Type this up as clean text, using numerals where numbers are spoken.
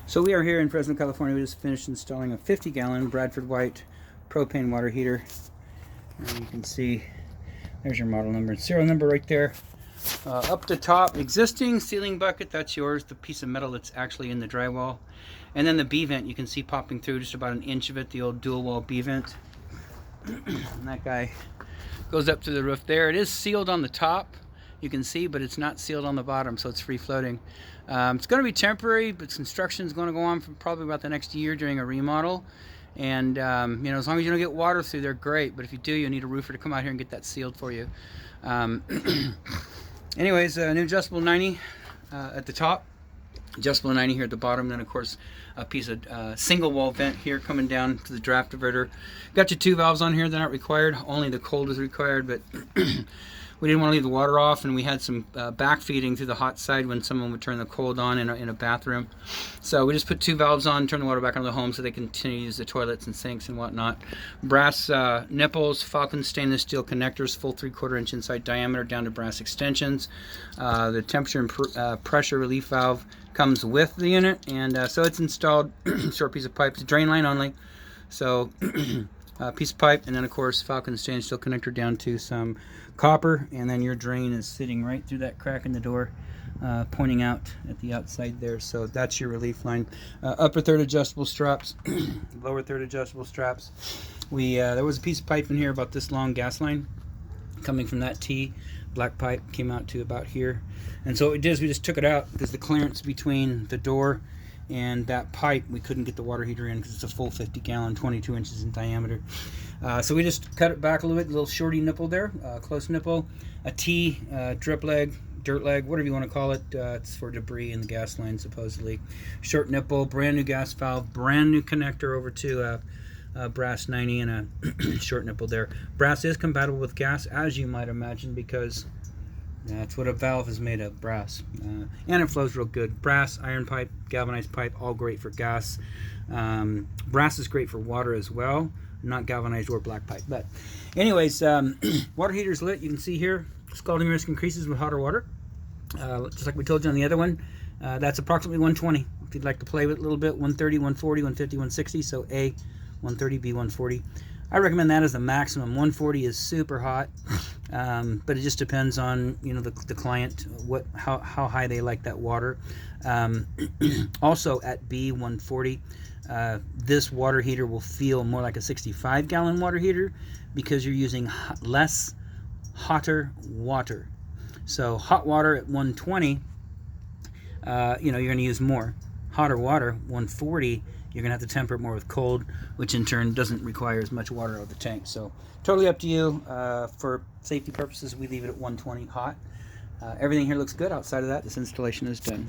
So we are here in Fresno, California. We just finished installing a 50-gallon Bradford white propane water heater. And you can see there's your model number and serial number right there. Up the top, existing ceiling bucket, that's yours, the piece of metal that's actually in the drywall. And then the B vent, you can see popping through just about an inch of it, the old dual wall B vent. And that guy goes up to the roof there. It is sealed on the top, you can see, but it's not sealed on the bottom, so it's free floating. It's going to be temporary, but construction is going to go on for probably about the next year during a remodel. And you know, as long as you don't get water through, they're great. But if you do, you'll need a roofer to come out here and get that sealed for you. Anyways, new adjustable 90 at the top, adjustable 90 here at the bottom. Then of course a piece of single wall vent here coming down to the draft diverter. Got your 2 valves on here. They're not required. Only the cold is required, but we didn't want to leave the water off, and we had some back feeding through the hot side when someone would turn the cold on in a bathroom. So we just put 2 valves on, turn the water back on the home so they can continue to use the toilets and sinks and whatnot. Brass nipples, Falcon stainless steel connectors, full 3/4 inch inside diameter down to brass extensions. The temperature and pressure relief valve comes with the unit, and so it's installed. Short piece of pipe, it's a drain line only. So piece of pipe, and then of course Falcon stainless steel connector down to some copper, and then your drain is sitting right through that crack in the door, pointing out at the outside there. So that's your relief line. Upper third adjustable straps, lower third adjustable straps. There was a piece of pipe in here about this long, gas line coming from that T. Black pipe came out to about here, and so what we did is we just took it out because the clearance between the door and that pipe, we couldn't get the water heater in because it's a full 50-gallon, 22 inches in diameter. So we just cut it back a little bit, a little shorty nipple there, close nipple, a T, drip leg, dirt leg, whatever you want to call it. It's for debris in the gas line, supposedly. Short nipple, brand new gas valve, brand new connector over to brass 90, and a short nipple there. Brass is compatible with gas, as you might imagine, because that's what a valve is made of, brass. And it flows real good. Brass, iron pipe, galvanized pipe, all great for gas. Brass is great for water as well, not galvanized or black pipe. But anyways, water heater's lit. You can see here, scalding risk increases with hotter water. Just like we told you on the other one. That's approximately 120. If you'd like to play with it a little bit, 130, 140, 150, 160. So A, 130, B, 140. I recommend that as the maximum. 140 is super hot, but it just depends on, you know, the client, how high they like that water. Also at B, 140, this water heater will feel more like a 65-gallon water heater because you're using less hotter water. So hot water at 120, you know, you're going to use more. Hotter water, 140, you're going to have to temper it more with cold, which in turn doesn't require as much water out of the tank. So totally up to you. For safety purposes, we leave it at 120 hot. Everything here looks good. Outside of that, this installation is done.